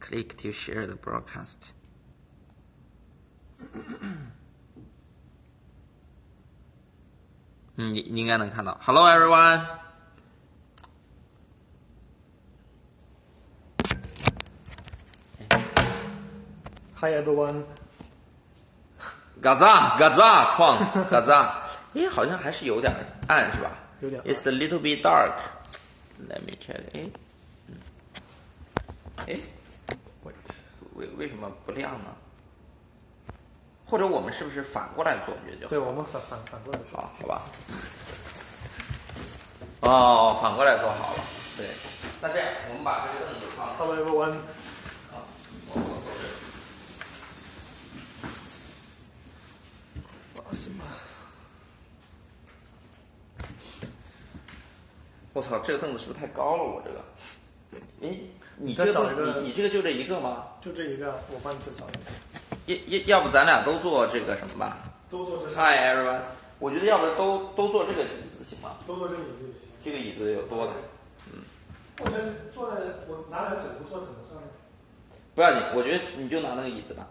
click to share the broadcast. 你应该能看到。Hello everyone. Hi everyone. 嘎咋嘎咋创嘎咋，好像还是有点暗是吧？有点暗。It's a little bit dark. Let me check. 为什么不亮呢？或者我们是不是反过来做觉得就好？对，我们反过来做。好吧。哦，反过来做好了。对，那这样我们把这个凳子放。Hello everyone. 什么？我操，这个凳子是不是太高了？我这个。你这个你这个就这一个吗？就这一个，我帮你再找一个。要不咱俩都做这个什么吧？都做这个。Hi everyone， 我觉得要不然都做这个椅子行吗？都做这个椅子就行。这个椅子有多的？我先坐在，我拿来枕头坐枕头上面。不要紧，我觉得你就拿那个椅子吧。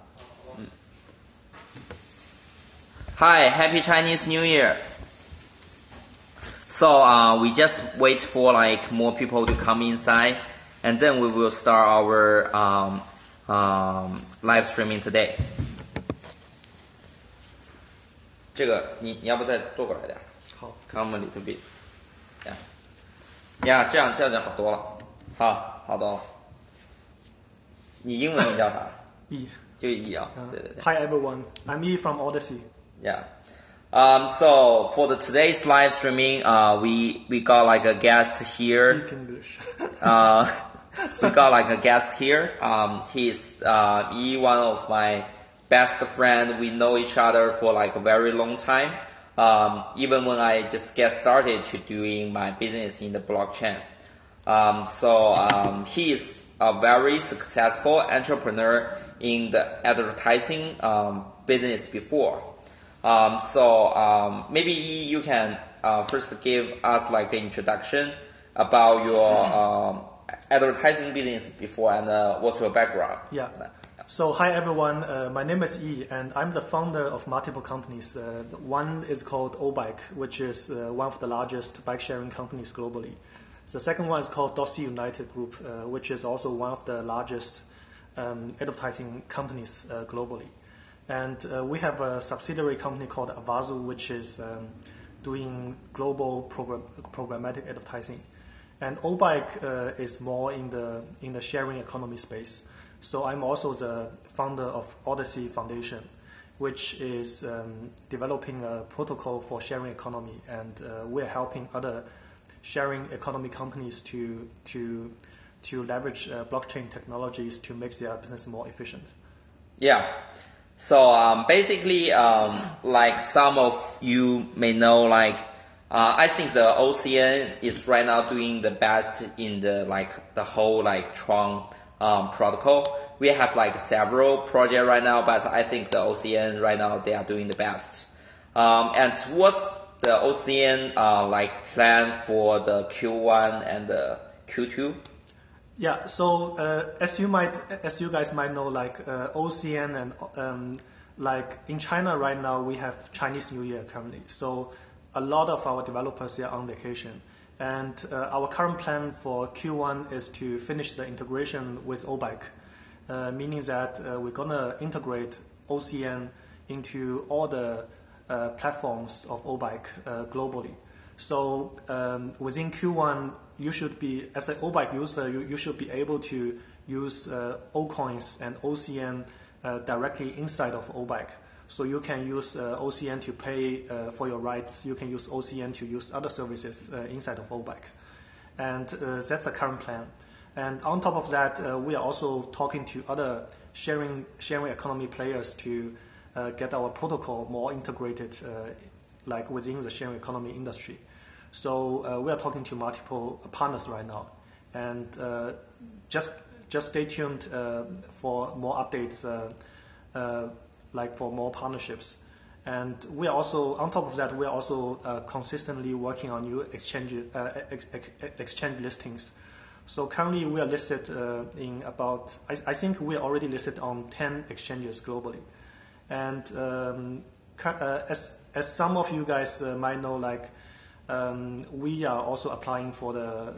Hi, Happy Chinese New Year. So we just wait for like more people to come inside, and then we will start our live streaming today. 这个你要不再坐过来点？好 ，Come a little bit. Yeah, 这样就好多了。好多了。你英文名叫啥？E。就 E 啊，对。Hi everyone, I'm E from Odyssey. Yeah. So for today's live streaming, we got like a guest here. Speak English. We got like a guest here. He's Yi, one of my best friend. We know each other for like a very long time. Even when I just get started to doing my business in the blockchain. He is a very successful entrepreneur in the advertising business before. Maybe you can first give us like an introduction about your advertising business before and what's your background. Yeah. So hi everyone, my name is Yi and I'm the founder of multiple companies. One is called O-Bike, which is one of the largest bike sharing companies globally. The second one is called Dossi United Group, which is also one of the largest advertising companies globally. And we have a subsidiary company called Avazu, which is doing global programmatic advertising. And O-Bike is more in the sharing economy space. So I'm also the founder of Odyssey Foundation, which is developing a protocol for sharing economy, and we're helping other sharing economy companies to leverage blockchain technologies to make their business more efficient. Yeah. So basically, like some of you may know, like I think the OCN is right now doing the best in the whole like TRON protocol. We have like several projects right now, but I think the OCN right now they are doing the best. And what's the OCN like plan for the Q1 and the Q2? Yeah, so as you guys might know, like OCN and like in China right now we have Chinese New Year currently. So a lot of our developers are on vacation, and our current plan for Q1 is to finish the integration with O-Bike, meaning that we're gonna integrate OCN into all the platforms of O-Bike globally. So within Q1, you should be, as an O-Bike user, you should be able to use O-Coins and OCN directly inside of O-Bike. So you can use OCN to pay for your rides. You can use OCN to use other services inside of O-Bike. And that's the current plan. And on top of that, we are also talking to other sharing economy players to get our protocol more integrated like within the sharing economy industry. So we are talking to multiple partners right now, and just stay tuned for more updates, like for more partnerships. And we are also, on top of that, we are also consistently working on new exchange listings. So currently we are listed in about, I think we are already listed on 10 exchanges globally. And as some of you guys might know, like we are also applying for the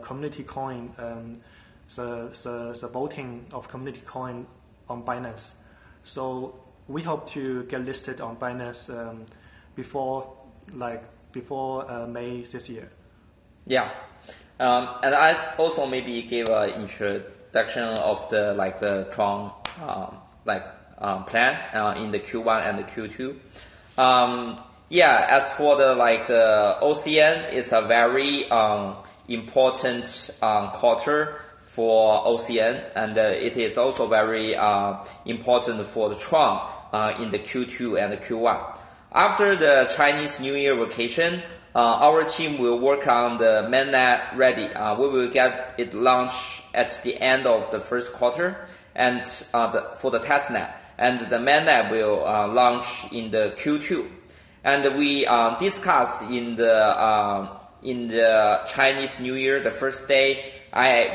community coin, the voting of community coin on Binance. So we hope to get listed on Binance before May this year. Yeah. And I also maybe give an introduction of the TRON plan in the Q1 and the Q2. Yeah, as for the OCN, it's a very important quarter for OCN, and it is also very important for the TRON in the Q2 and the Q1. After the Chinese New Year vacation, our team will work on the mainnet ready. We will get it launched at the end of the first quarter, and for the testnet, and the mainnet will launch in the Q2. And we discuss in the Chinese New Year, the first day.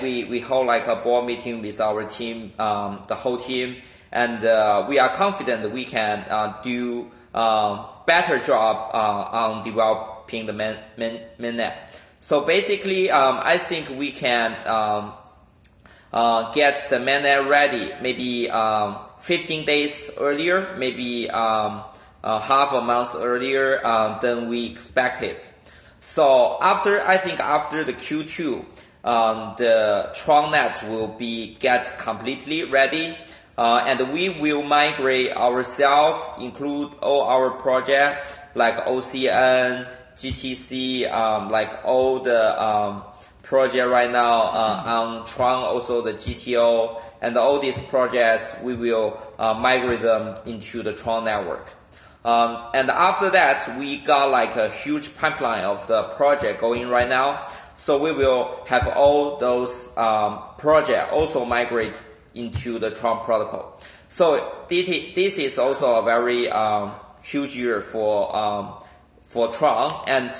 We hold like a board meeting with our team, the whole team, and we are confident that we can do better job on developing the mainnet. So basically, I think we can get the mainnet ready maybe 15 days earlier, maybe half a month earlier than we expected. So after the Q2, the TRONnet will get completely ready. And we will migrate ourselves, include all our projects like OCN, GTC, like all the project right now on TRON, also the GTO, and all these projects we will migrate them into the TRON network. And after that, we got like a huge pipeline of the project going right now. So we will have all those projects also migrate into the TRON protocol. So this is also a very huge year for TRON, and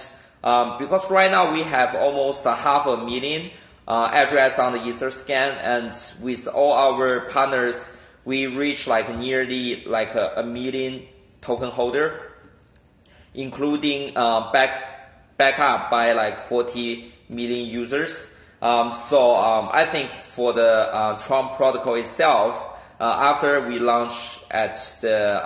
because right now we have almost 500,000 address on the Etherscan, and with all our partners, we reach like nearly like a million token holder, including backup by like 40 million users. I think for the TRON protocol itself, after we launch at the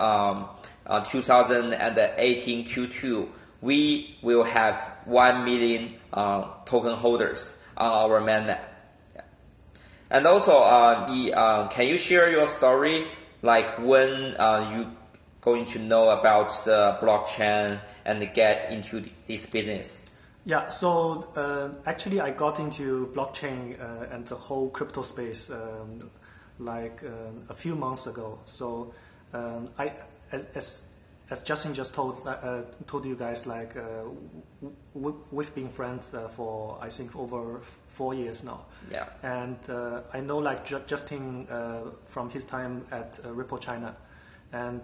2018 Q2, we will have 1 million token holders on our mainnet. And also, can you share your story, like when you going to know about the blockchain and get into this business? Yeah, so actually I got into blockchain and the whole crypto space a few months ago. So as Justin just told you guys, we've been friends for I think over 4 years now. Yeah. And I know Justin from his time at Ripple China, and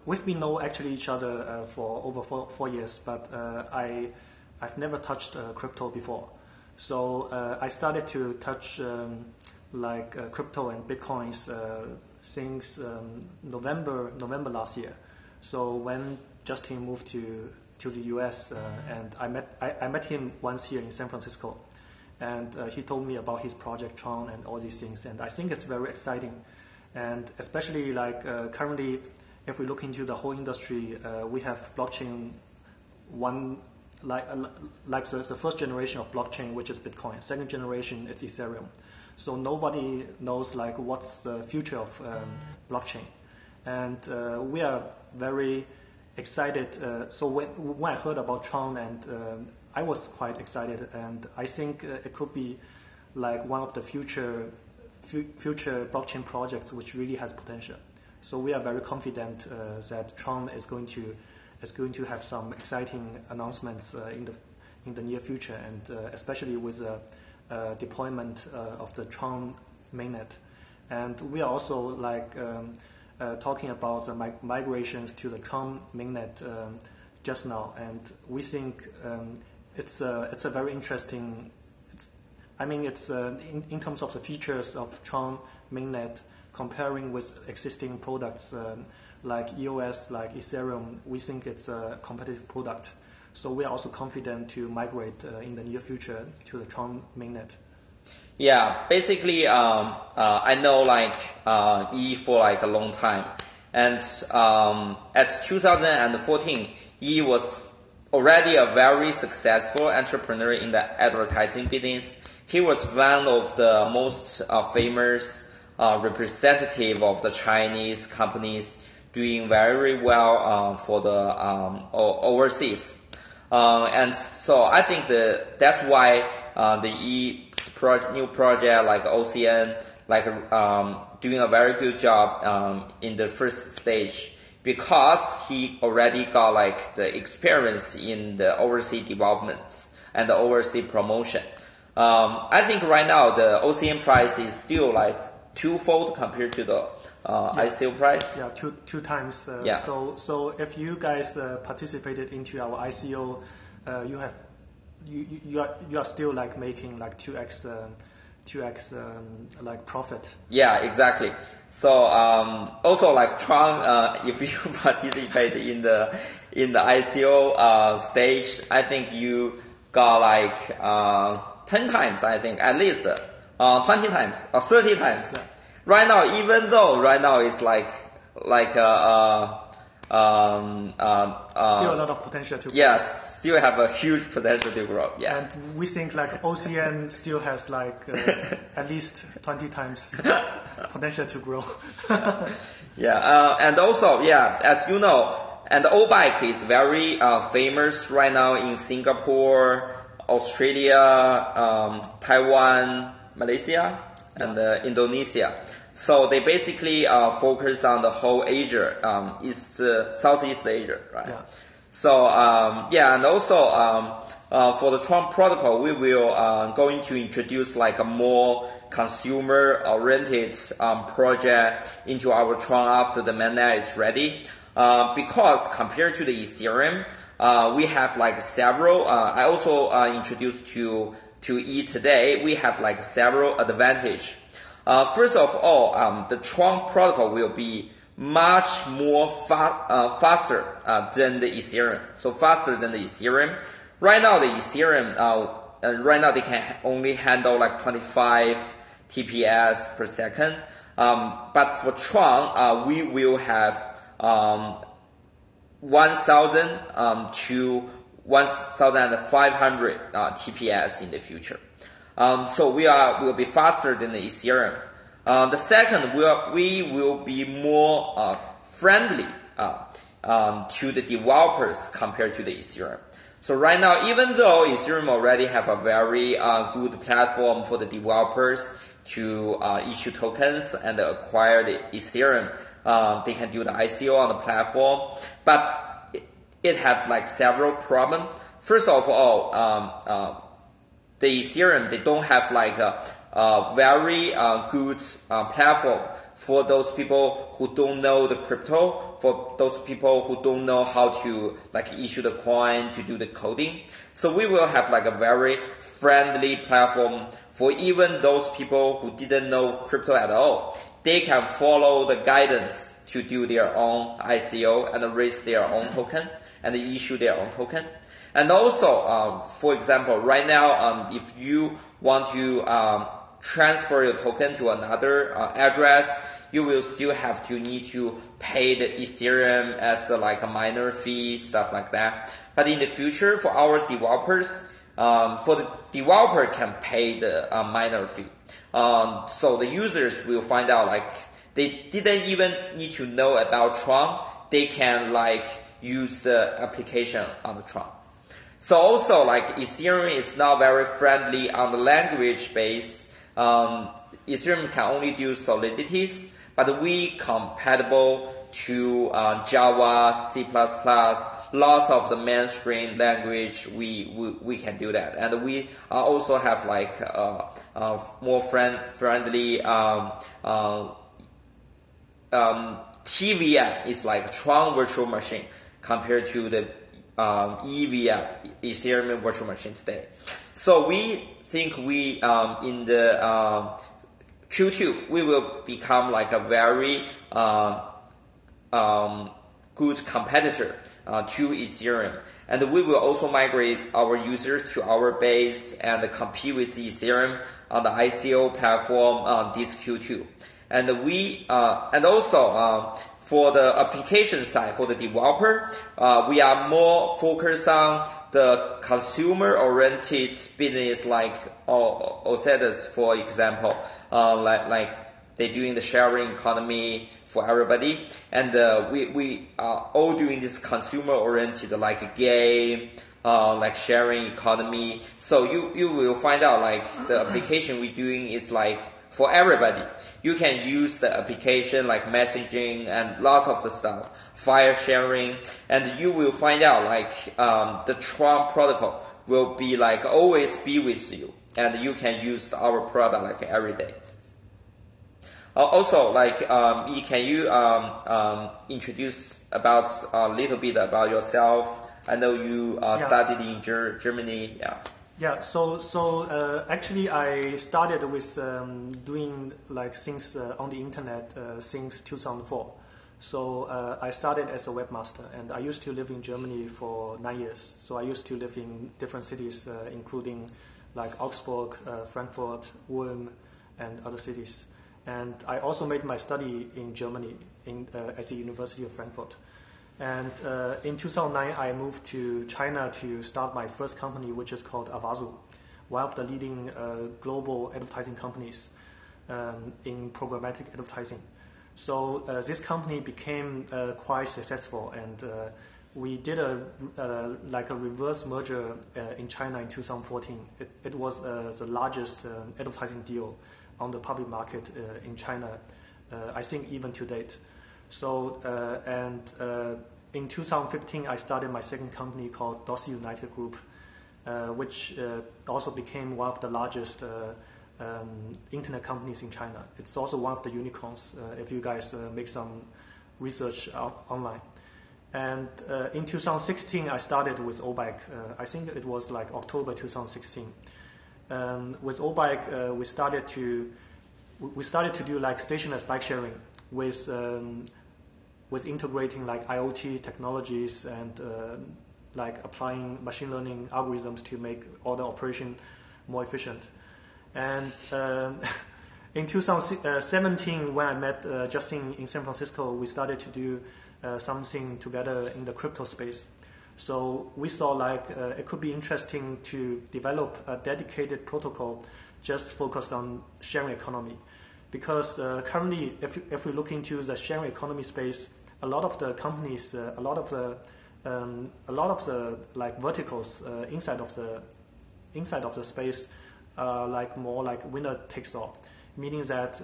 we've been know actually each other for over 4 years, but I've never touched crypto before. So I started to touch crypto and bitcoins since November last year. So when Justin moved to the US, and I met him once here in San Francisco, and he told me about his project TRON and all these things, and I think it's very exciting, and especially currently, if we look into the whole industry, we have blockchain the first generation of blockchain, which is Bitcoin. Second generation, it's Ethereum. So nobody knows what's the future of blockchain, and we are very excited. So when I heard about TRON, and I was quite excited, and I think it could be one of the future blockchain projects which really has potential. So we are very confident that TRON is going to have some exciting announcements in the near future, and especially with the deployment of the TRON mainnet. And we are also talking about the migrations to the TRON mainnet just now, and we think it's a very interesting. It's in terms of the features of TRON mainnet, comparing with existing products like EOS, like Ethereum, we think it's a competitive product. So we are also confident to migrate in the near future to the TRON mainnet. Yeah, basically, I know like Yi for like a long time, and at 2014, Yi was already a very successful entrepreneur in the advertising business. He was one of the most famous representative of the Chinese companies doing very well for the overseas. And so I think that's why the new project like OCN doing a very good job in the first stage, because he already got like the experience in the overseas developments and the overseas promotion. I think right now the OCN price is still like twofold compared to the ICO price. Yeah, two times. Yeah. So if you guys participated into our ICO, you are still like making like 2x like profit. Yeah, exactly. So also like TRON, if you participate in the ICO stage, I think you got like 10 times, I think, at least 20 times or 30 times. Yeah. Right now, even though right now it's like Still a lot of potential to grow. yes, still have a huge potential to grow. Yeah. And we think like OCN still has like at least 20 times potential to grow. Yeah, and also, yeah, as you know, and O-Bike is very famous right now in Singapore, Australia, Taiwan, Malaysia, and Indonesia. So they basically focus on the whole Asia, Southeast Asia, right? Yeah. So yeah, and also for the TRON protocol, we will going to introduce like a more consumer-oriented project into our TRON after the mainnet is ready. Because compared to the Ethereum, we have like several. I also introduced to E today. We have like several advantage. First of all, the TRON protocol will be much more faster than the Ethereum. So faster than the Ethereum. Right now, the Ethereum, right now they can only handle like 25 TPS per second. But for TRON, we will have 1,000 to 1,500 TPS in the future. So we will be faster than the Ethereum. The second, we will be more friendly to the developers compared to the Ethereum. So right now, even though Ethereum already have a very good platform for the developers to issue tokens and acquire the Ethereum, they can do the ICO on the platform, but it has like several problems. First of all, the Ethereum, they don't have like a very good platform for those people who don't know the crypto, for those people who don't know how to like issue the coin, to do the coding. So we will have like a very friendly platform for even those people who didn't know crypto at all. They can follow the guidance to do their own ICO and raise their own token and issue their own token. And also, for example, right now, if you want to transfer your token to another address, you will still need to pay the Ethereum as like a minor fee, stuff like that. But in the future, for our developers, for the developer can pay the minor fee. So the users will find out like they didn't even need to know about TRON. They can like use the application on the TRON. So also like Ethereum is not very friendly on the language base. Ethereum can only do Solidities, but we compatible to Java, C++, lots of the mainstream language. We can do that, and we also have like more friendly TVM is like TRON virtual machine compared to the EVM, Ethereum virtual machine today. So we think we in the Q2 we will become like a very good competitor to Ethereum, and we will also migrate our users to our base and compete with Ethereum on the ICO platform this Q2. And we and also for the application side, for the developer, we are more focused on the consumer-oriented business, like Osedas, for example, like they're doing the sharing economy for everybody, and we are all doing this consumer-oriented, like a game, like sharing economy. So you will find out like the application we're doing is like for everybody. You can use the application like messaging and lots of the stuff, file sharing, and you will find out like the TRON protocol will be like always be with you, and you can use our product like every day. Also, like, can you introduce about a little bit about yourself? I know you studied in Germany. Yeah. Yeah. So actually, I started with doing like things on the internet since 2004. So I started as a webmaster, and I used to live in Germany for 9 years. So I used to live in different cities, including like Augsburg, Frankfurt, Ulm, and other cities. And I also made my study in Germany at the University of Frankfurt. And in 2009, I moved to China to start my first company, which is called Avazu, one of the leading global advertising companies in programmatic advertising. So this company became quite successful, and we did a reverse merger in China in 2014. It was the largest advertising deal on the public market in China, I think even to date. So in 2015, I started my second company called Dossi United Group, which also became one of the largest internet companies in China. It's also one of the unicorns if you guys make some research online. And in 2016, I started with Obike. I think it was like October 2016. With Obike, we started to do like stationless bike sharing with integrating like IoT technologies and like applying machine learning algorithms to make all the operation more efficient. And in 2017, when I met Justin in San Francisco, we started to do something together in the crypto space. So we saw like it could be interesting to develop a dedicated protocol just focused on sharing economy, because currently, if we look into the sharing economy space, a lot of the companies, a lot of the like verticals inside of the space are like more like winner takes all, meaning that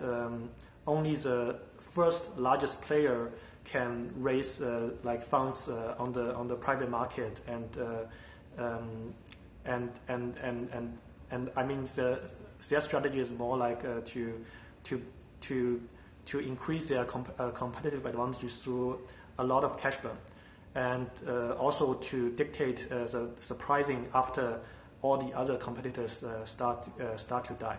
only the first largest player can raise like funds on the private market, and I mean their strategy is more like to increase their competitive advantages through a lot of cash burn, and also to dictate the pricing after all the other competitors start to die.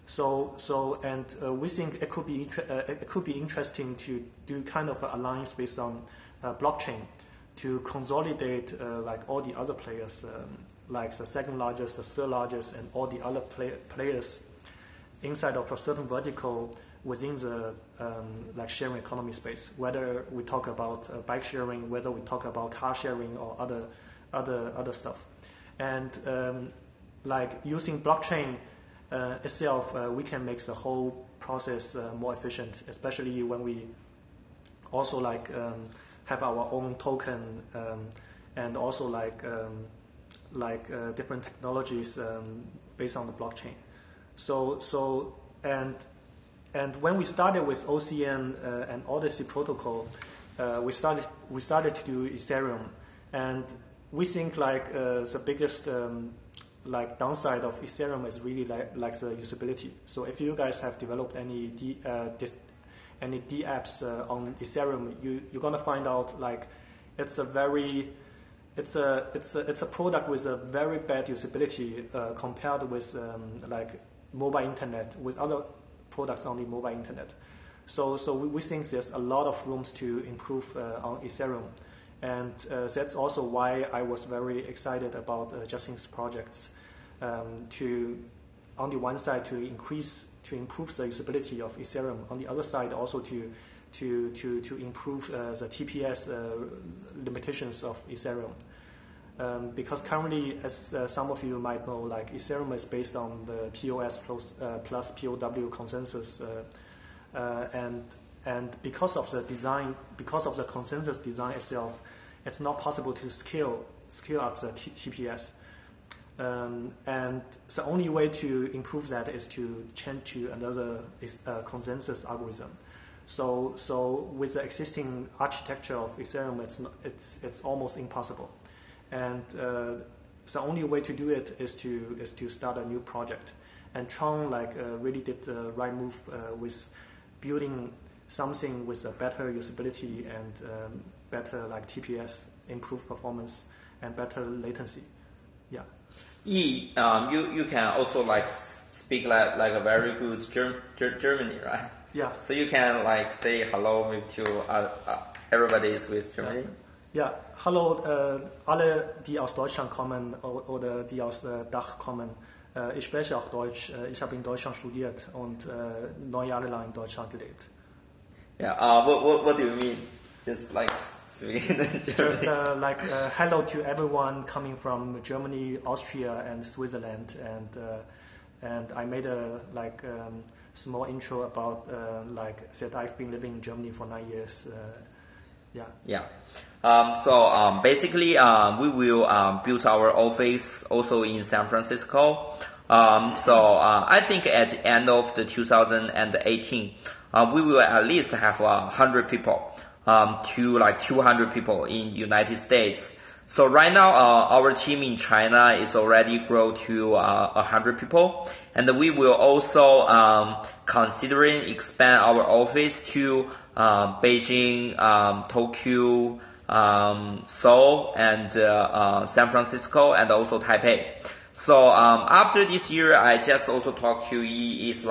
We think it could be interesting to do kind of an alliance based on blockchain to consolidate like all the other players, like the second largest, the third largest, and all the other players inside of a certain vertical within the like sharing economy space. Whether we talk about bike sharing, whether we talk about car sharing or other stuff, and like using blockchain itself, we can make the whole process more efficient, especially when we also like have our own token and also like different technologies based on the blockchain. And when we started with OCN and Odyssey protocol, we started to do Ethereum, and we think like the biggest like downside of Ethereum is really like the usability. So if you guys have developed any D apps on Ethereum, you're gonna find out like it's a very it's a product with a very bad usability compared with like mobile internet, with other products on the mobile internet. So we think there's a lot of rooms to improve on Ethereum, and that's also why I was very excited about Justin's projects. On the one side to improve the usability of Ethereum, on the other side also to improve the TPS limitations of Ethereum. Because currently, as some of you might know, like Ethereum is based on the POS plus POW consensus, and because of the design, because of the consensus design itself, it's not possible to scale up the TPS. And the only way to improve that is to change to another consensus algorithm. So with the existing architecture of Ethereum, it's almost impossible. And the only way to do it is to start a new project. And TRON really did the right move with building something with a better usability and better TPS, improved performance, and better latency. Yeah. Yi, you can also speak like a very good Germany, right? Yeah. So you can say hello maybe to everybody with Germany. Ja, hallo alle, die aus Deutschland kommen oder die aus Dach kommen. Ich spreche auch Deutsch. Ich habe in Deutschland studiert und 9 Jahre lang in Deutschland gelebt. Yeah. What do you mean? Just speaking German. Just hello to everyone coming from Germany, Austria, and Switzerland, and I made a small intro about that I've been living in Germany for 9 years. Yeah. Basically, we will build our office also in San Francisco. I think at the end of the 2018, we will at least have 100 people to 200 people in United States. So right now, our team in China is already grown to 100 people, and we will also considering expand our office to Beijing, Tokyo, Seoul, and San Francisco, and also Taipei. So after this year, I just also talked to Yi, is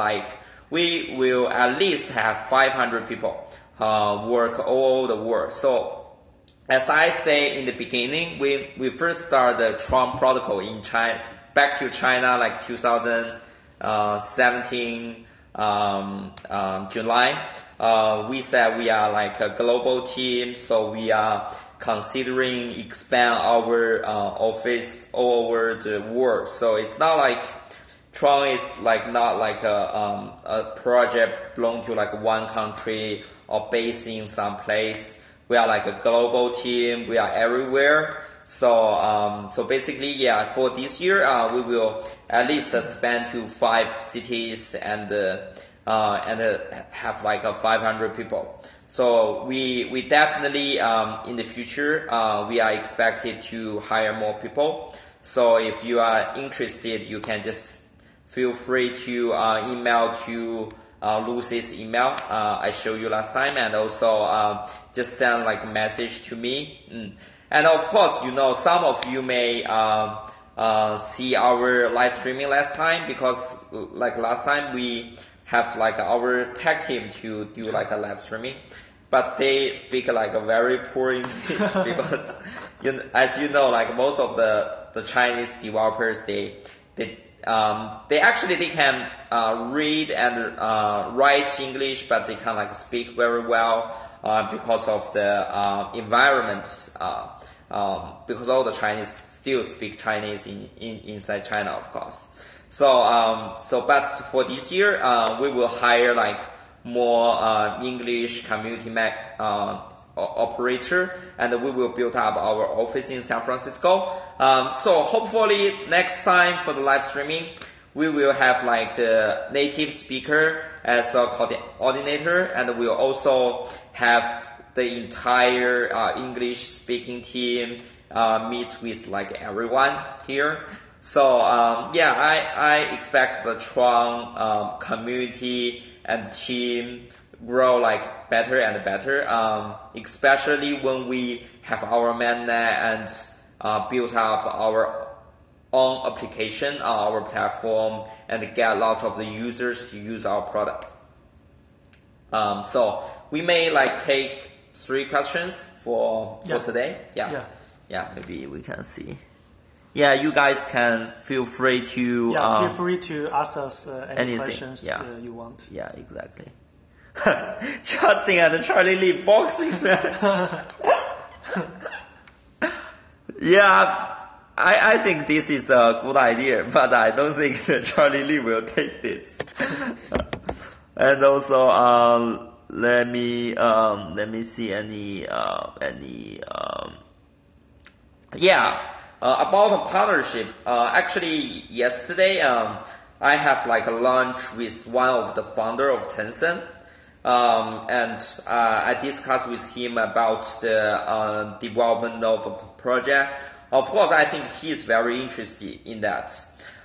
we will at least have 500 people work all the work. So as I say in the beginning, we first start the TRON protocol in China, back to China 2017 July. We said we are a global team, so we are considering expand our office all over the world. So it's not TRON is not a project belong to one country or based in some place. We are a global team. We are everywhere. So basically, yeah, for this year, we will at least spend to 5 cities and have 500 people. So we definitely in the future we are expected to hire more people. So if you are interested, you can just feel free to email to Lucy's email I showed you last time, and also just send a message to me. And of course, some of you may see our live streaming last time, because last time we have our tech team to do a live streaming, but they speak a very poor English because as you know, most of the Chinese developers, they can read and write English, but they can't speak very well because of the environment. Because all the Chinese still speak Chinese inside China, of course. But for this year, we will hire more English community operator, and we will build up our office in San Francisco. So hopefully next time for the live streaming, we will have the native speaker as a coordinator, and we'll also have the entire English speaking team meet with everyone here. So I expect the TRON community and team grow better and better, especially when we have our mainnet and build up our own application on our platform and get lots of the users to use our product. So we may like take 3 questions for today. Yeah, maybe we can see. Yeah, you guys can feel free to feel free to ask us any anything. questions you want. Yeah, exactly. Justin and Charlie Lee boxing match. Yeah, I think this is a good idea, but I don't think that Charlie Lee will take this. And also, let me see about a partnership. Actually, yesterday, I have like a lunch with one of the founder of Tencent. And I discussed with him about the development of a project. Of course, I think he is very interested in that.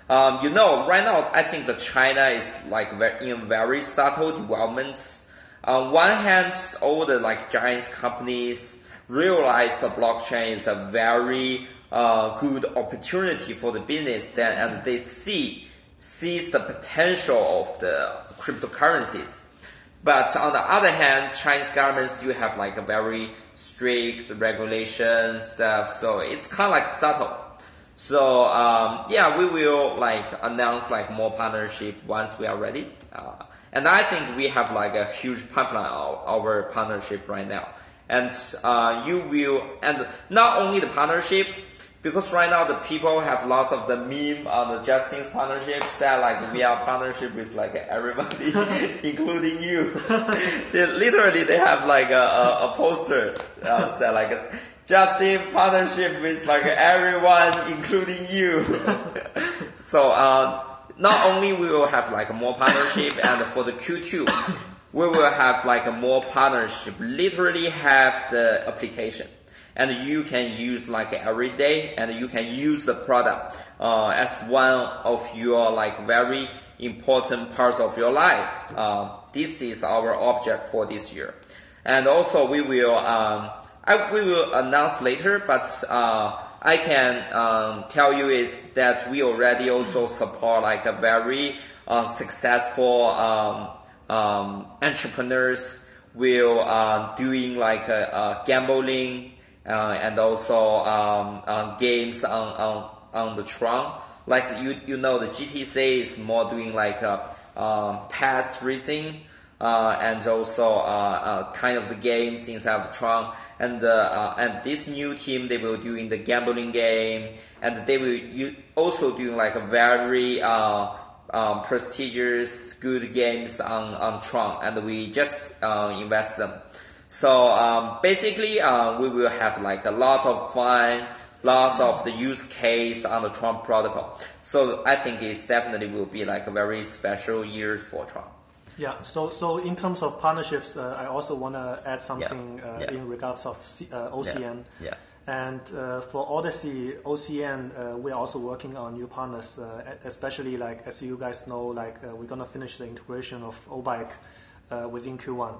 Right now, I think that China is like in very subtle development. On one hand, all the like giant companies realize the blockchain is a very good opportunity for the business, and they sees the potential of the cryptocurrencies. But on the other hand, Chinese government still have like a very strict regulation stuff, so it's kind of like subtle. So we will like announce like more partnership once we are ready. And I think we have like a huge pipeline of our partnership right now. And and not only the partnership, because right now the people have lots of the meme on the Justin's partnership, said like we are partnership with like everybody, including you. They have like a poster said like Justin partnership with like everyone, including you. So not only we will have like more partnership, and for the Q2, we will have like a more partnership. Literally have the application. And you can use like every day, and you can use the product as one of your like very important parts of your life. This is our object for this year, and also we will announce later. But I can tell you is that we already also support like a very successful entrepreneurs will doing like gambling. And also games on the TRON. Like the GTC is more doing like pass racing, and also kind of the games inside of TRON. And this new team, they will doing the gambling game, and they will also doing like a very prestigious good games on TRON, and we just invest them. So basically, we will have like a lot of fun, lots of the use case on the TRON protocol. So I think it definitely will be like a very special year for TRON. Yeah. So in terms of partnerships, I also want to add something in regards of OCN. Yeah. And for Odyssey OCN, we're also working on new partners, especially like as you guys know, like we're gonna finish the integration of O-Bike within Q1.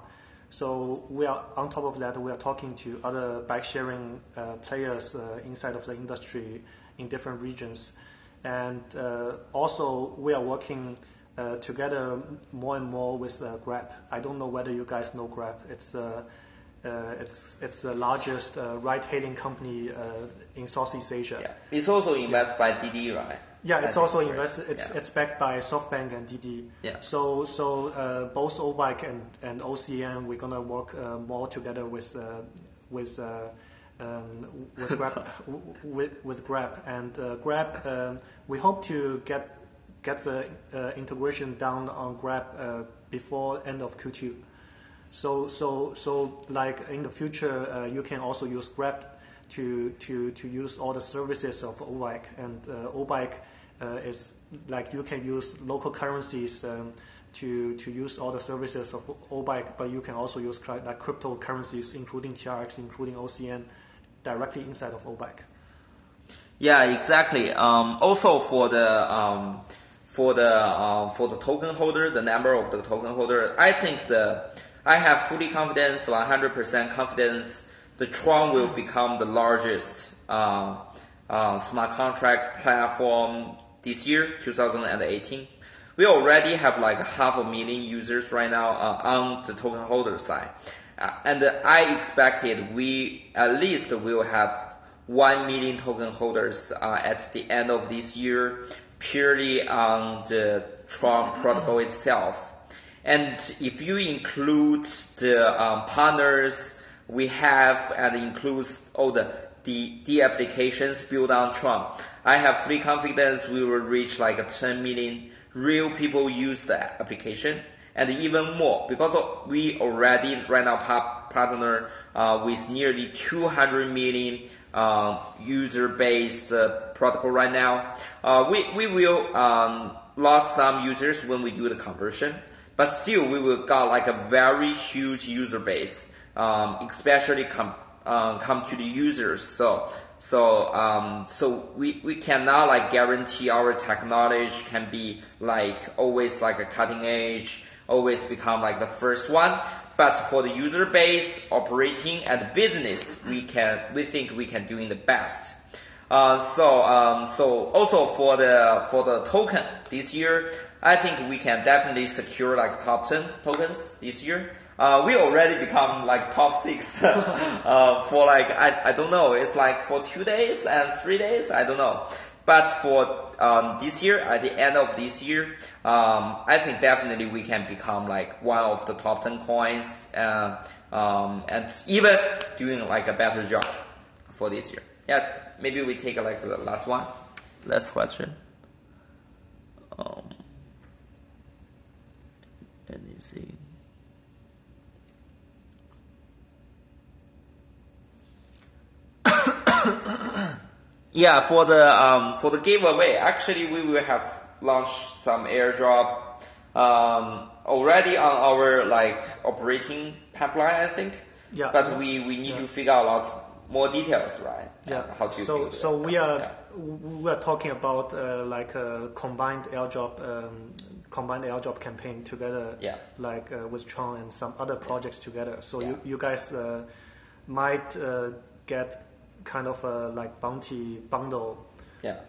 So we are on top of that. We are talking to other bike sharing players inside of the industry in different regions, and also we are working together more and more with Grab. I don't know whether you guys know Grab. It's the largest ride-hailing company in Southeast Asia. Yeah. It's also invested by Didi, right? Yeah, it's also invested. It's backed by SoftBank and Didi. Yeah. So both O-Bike and OCN, we're gonna work more together with Grab, with Grab, and Grab. We hope to get the integration down on Grab before end of Q2. So like in the future, you can also use Grab to use all the services of O-Bike, and O-Bike is like you can use local currencies to use all the services of O-Bike, but you can also use like cryptocurrencies, including TRX, including OCN, directly inside of O-Bike. Yeah, exactly. Also for the token holder, the number of the token holder, I think I have fully confidence, 100% confidence, the TRON will become the largest smart contract platform this year, 2018. We already have like 500,000 users right now on the token holder side. And I expected we at least will have 1 million token holders at the end of this year, purely on the TRON protocol itself. And if you include the partners we have and includes all the applications built on TRON, I have full confidence we will reach like 10 million real people use the application, and even more because we already right now partner with nearly 200 million user-based protocol right now. We will lost some users when we do the conversion, but still we will got like a very huge user base, especially come to the users. So we cannot like guarantee our technology can be like always like a cutting edge, always become like the first one. But for the user base, operating and business, we think we can do the best. So also for the token this year, I think we can definitely secure like top 10 tokens this year. We already become like top 6 for like I don't know, it's like for 2 days and 3 days, I don't know. But for this year, at the end of this year, I think definitely we can become like one of the top 10 coins, and even doing like a better job for this year. Yeah, maybe we take like the last question. Let me see. Yeah, for the giveaway, actually we will have launched some airdrop already on our like operating pipeline, I think. Yeah. But we need to figure out lots more details, right? Yeah. How to so build so it. we are talking about like a combined airdrop campaign together. Yeah. Like with TRON and some other projects together. So Yeah. you guys might get kind of a like bounty bundle. Yeah.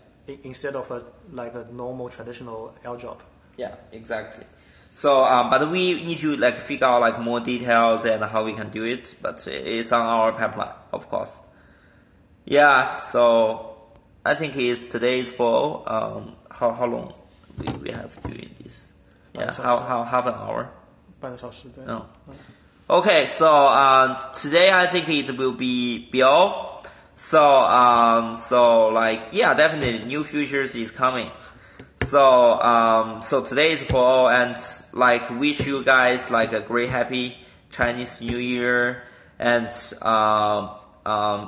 Instead of like a normal traditional airdrop. Yeah, exactly. So, but we need to like figure out like more details and how we can do it. But it's on our pipeline, of course. Yeah. So I think today's for how long we have doing this? Yeah. How half an hour? 半个小时, No. Okay. So today I think it will be all. So like yeah, definitely new futures is coming. So today is for all, and like wish you guys like a great happy Chinese New Year. And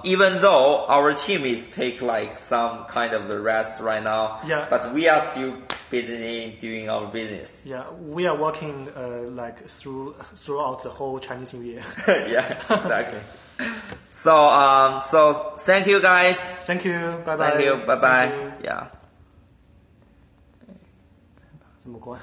even though our team is take like some kind of the rest right now, yeah, but we are still busy doing our business. Yeah, we are working like throughout the whole Chinese New Year. Yeah, exactly. So thank you guys. Thank you. Bye bye. Thank you. Bye bye. Yeah. 怎么关？